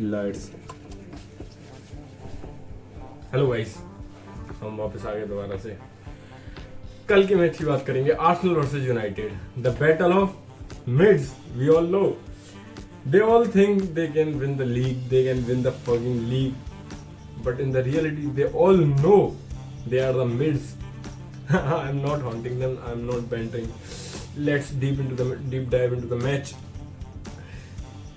Lights. Hello guys, हम वापस आ गए दोबारा से। कल के मैच की बात करेंगे, Arsenal versus United, the battle of mids. We all know, they all think they can win the league, they can win the fucking league, but in the reality they all know they are the mids. I'm not haunting them, I'm not bantering. Let's deep dive into the match.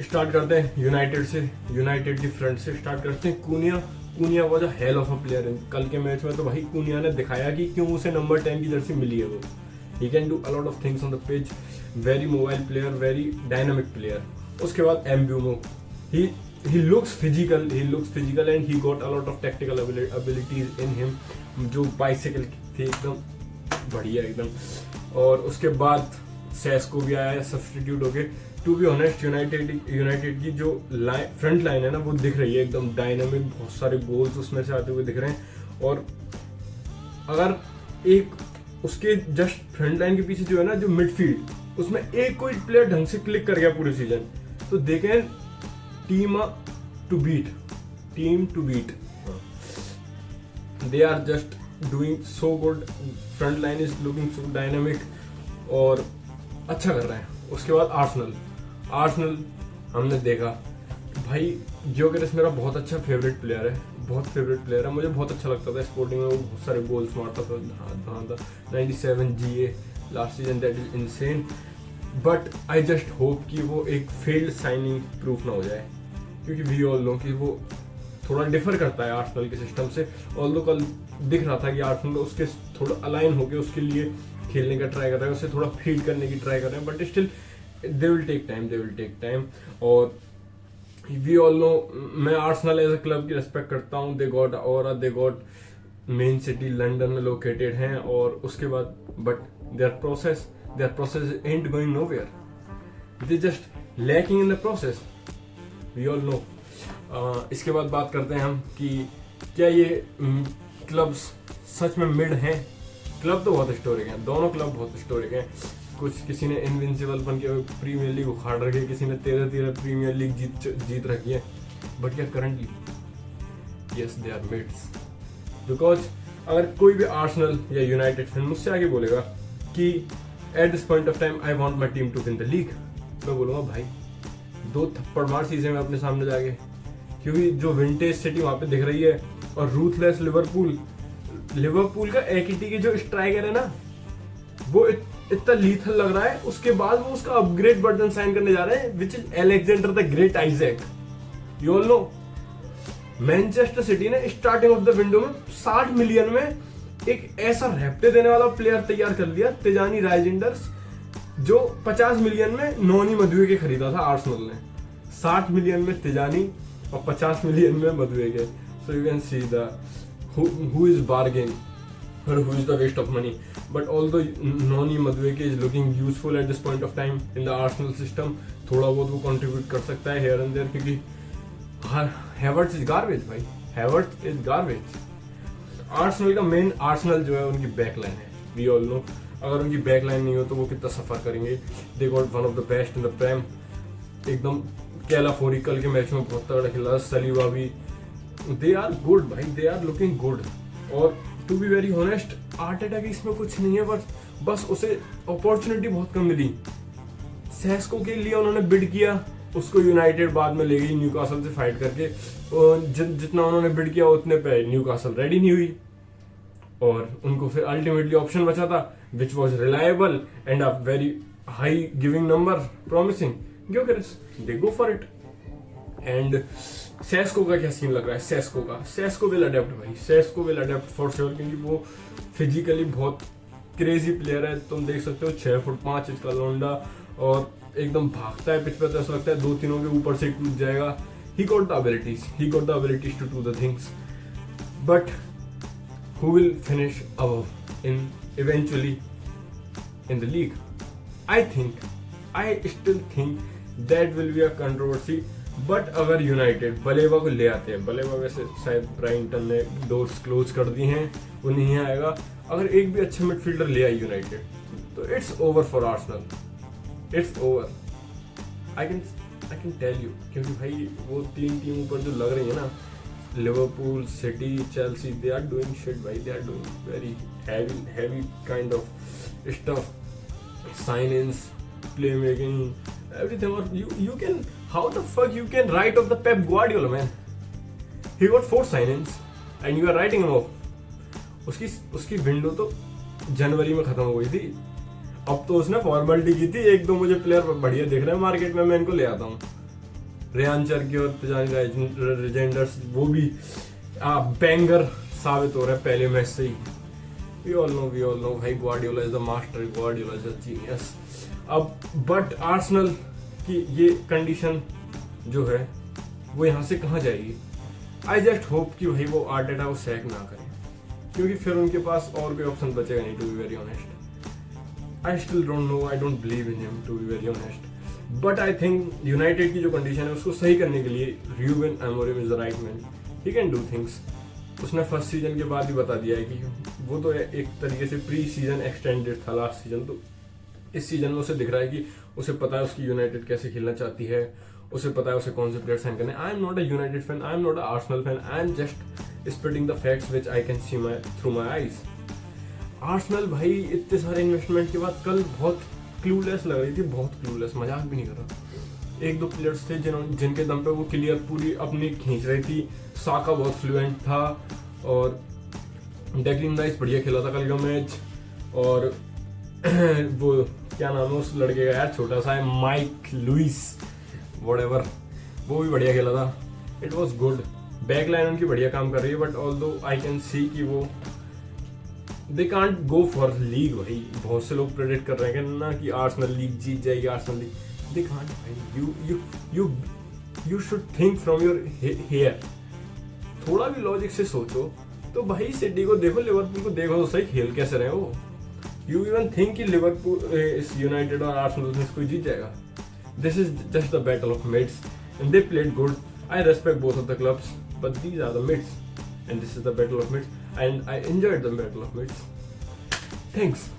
Start करते हैं United से, United की front से start करते हैं। Cunha was a hell of a player. कल के match में तो भाई कुनिया ने दिखाया कि क्यों उसे नंबर 10 की जर्सी मिली है। वो ही can do a lot of things on the pitch, very mobile player, very dynamic player. उसके बाद एम्ब्यूमो, he looks physical and he got a lot of tactical abilities in him, जो बाइसिकल थे एकदम बढ़िया एकदम। और उसके बाद सेस्को भी आया सब्स्टिट्यूट होके। टू बी ऑनेस्ट, यूनाइटेड की जो फ्रंट लाइन है ना, वो दिख रही है एकदम डायनामिक, बहुत सारे गोल्स उसमें से आते हुए दिख रहे हैं। और अगर एक उसके जस्ट फ्रंट लाइन के पीछे जो है ना, जो मिडफील्ड, उसमें एक कोई प्लेयर ढंग से क्लिक कर गया पूरे सीजन, तो देखें team to beat. They are just doing so good, front line is looking so dynamic और अच्छा कर रहे हैं। उसके बाद आर्सेनल हमने देखा भाई, ग्योकेरेस मेरा बहुत अच्छा फेवरेट प्लेयर है, मुझे बहुत अच्छा लगता था स्पोर्टिंग में। वो बहुत सारे गोल्स मारता था 97 GA last season, that is insane. But I just hope कि वो एक फेल्ड साइनिंग प्रूफ ना हो जाए, क्योंकि वी ऑल नो कि वो थोड़ा डिफर करता है आर्सेनल के सिस्टम से। ऑल्दो कल दिख रहा था कि आर्सेनल उसके थोड़ा अलाइन होकर उसके लिए खेलने का ट्राई कर रहे हैं, उसे थोड़ा फीड करने की ट्राई कर रहे हैं, but still they will take time. और वी ऑल नो, मैं आर्सेनल एज अ क्लब की रेस्पेक्ट करता हूँ। They got Man City London में लोकेटेड हैं, और उसके बाद but their process ain't going nowhere. They just lacking in the process. We all know. इसके बाद बात करते हैं हम कि क्या ये क्लब्स सच में मिड हैं। क्लब तो बहुत हिस्टोरिक हैं, दोनों क्लब बहुत हिस्टोरिक हैं। किसी ने इनविंसिबल बन के प्रीमियर लीग उखाड़ रखी है, किसी ने 13 प्रीमियर लीग जीत रखी है। बट क्या currently yes they are mids. Because अगर कोई भी आर्सेनल या यूनाइटेड फैन मुझसे आगे बोलेगा कि at this point of time I want my team to win the league, मैं बोलूंगा भाई 2 थप्पड़ मार सीजन में अपने सामने जाके, क्योंकि जो विंटेज सिटी वहां पे दिख रही है और रूथलेस लिवरपूल का एकिटी के जो स्ट्राइकर है ना, वो इतना लीथल लग रहा है। उसके बाद वो उसका अपग्रेड वर्जन साइन करने जा रहे हैं, which is Alexander the great Isaac. You all know, Manchester city ने स्टार्टिंग ऑफ द विंडो में 60 मिलियन में एक ऐसा रैप्टे देने वाला प्लेयर तैयार कर लिया, तिजानी राइजेंडर्स, जो 50 मिलियन में नोनी मदुएके खरीदा था आर्सेनल ने। 60 मिलियन में तिजानी और 50 मिलियन में Madueke. So you can see the who is bargain or who is the waste of money. But although Noni Madueke is looking useful at this point of time in the Arsenal system, थोड़ा बहुत वो contribute कर सकता है here and there, क्योंकि Havertz is garbage भाई, Havertz is garbage. Arsenal का main Arsenal जो है उनकी बैकलाइन है, वी ऑल नो। अगर उनकी बैकलाइन नहीं हो तो वो कितना सफर करेंगे। They got one of the best in the Prem, एकदम कैलाफोरी कल के मैच में बहुत तगड़ा खेला। सलीबा भी, दे आर गुड भाई, दे आर लुकिंग गुड। और to be very honest, Arteta की इसमें कुछ नहीं है, बस उसे अपॉर्चुनिटी बहुत कम मिली। सेस्को के लिए उन्होंने बिड किया, उसको यूनाइटेड बाद में ले गई न्यूकासल से फाइट करके। जितना उन्होंने बिड किया उतने पे न्यूकासल रेडी नहीं हुई, और उनको फिर अल्टीमेटली ऑप्शन बचा था which was reliable and a very high giving number promising, Gyokeres. They go for it. And Sesko का क्या सीन लग रहा है? सेस्को विल अडेप्ट भाई, Sesko will adapt for sure, क्योंकि वो फिजिकली बहुत क्रेजी प्लेयर है। तुम देख सकते हो 6 फुट 5 इंच का लोंडा, और एकदम भागता है पिच पे, तो ऐसा लगता है 2-3 के ऊपर से कूद जाएगा। He got the abilities to do the things, but who will finish above eventually in the league? I still think that will be a controversy. But अगर यूनाइटेड बलेवा को ले आते हैं, बलेवा वैसे शायद ब्राइटन ने डोर्स क्लोज कर दी हैं, वो नहीं आएगा। अगर एक भी अच्छा मिडफील्डर ले आई यूनाइटेड, तो it's over for Arsenal, it's over. I I can tell you, क्योंकि भाई वो 3 टीम ऊपर जो लग रही है ना, Liverpool, City, Chelsea, they are doing shit भाई, they are doing very heavy kind of stuff, signings, playmaking, everything. Or you can, how the fuck you can write off the Pep Guardiola, man? He got 4 sign-ins and you are writing him off. उसकी window तो जनवरी में खत्म हो गई थी, अब तो उसने फॉर्मेलिटी की थी, 1-2 मुझे प्लेयर बढ़िया दिख रहे हैं मार्केट में, मैं इनको ले आता हूँ, रेयान चर्की और तिजानी रेजेंडर्स, वो भी बैंगर साबित हो रहे हैं पहले मैच से ही. We all know भाई, Guardiola is the master, Guardiola is a genius. अब बट आर्सेनल की ये कंडीशन जो है वो यहाँ से कहाँ जाएगी? आई जस्ट होप कि भाई वो आर्टेटा को सैक ना करें, क्योंकि फिर उनके पास और कोई ऑप्शन बचेगा नहीं, to be very honest. I still don't know, I don't believe in him, to be very honest. But I think United की जो कंडीशन है उसको सही करने के लिए Ruben Amorim is the right man. He can do things. उसने first season के बाद ही बता दिया है कि वो तो एक तरीके से प्री सीजन एक्सटेंडेड था लास्ट सीजन, तो इस सीजन में उसे दिख रहा है कि उसे पता है उसकी यूनाइटेड कैसे खेलना चाहती है, उसे पता है उसे कौन से प्लेयर साइन करने. I am not a United fan, I am not a Arsenal fan, I am just spreading the facts which I can see through my eyes. Arsenal भाई इतने सारे इन्वेस्टमेंट के बाद कल बहुत क्लूलेस लग रही थी, बहुत क्लूलेस, मजाक भी नहीं कर रहा. 1-2 प्लेयर्स थे जिनके दम पे वो क्लियर पूरी अपनी खींच रही थी. साका बहुत फ्लुएंट था और डेक्लिन राइस बढ़िया खेला था कल का मैच. और वो क्या नाम है उस लड़के का यार, छोटा सा है, माइक लुइस व्हाटएवर, वो भी बढ़िया खेला था. It was good. Back line उनकी बढ़िया काम कर रही है, but although I can see कि वो they can't go for league. भाई बहुत से लोग प्रेडिक्ट कर रहे हैं ना कि आर्सेनल लीग जीत जाएगी, आर्सेनल लीग. दे कांट भाई. You should think from your here. थोड़ा भी लॉजिक से सोचो तो भाई सिटी को देखो, लिवरपूल को देखो तो सही, खेल कैसे रहे हो. यू इवन थिंक कि लिवरपूल, यूनाइटेड और आर्सेनल में कोई जीत जाएगा? This is just the battle of mids and they played good. I respect both of the clubs, but these are the mids and this is the battle of mids and I enjoyed the battle of mids. Thanks.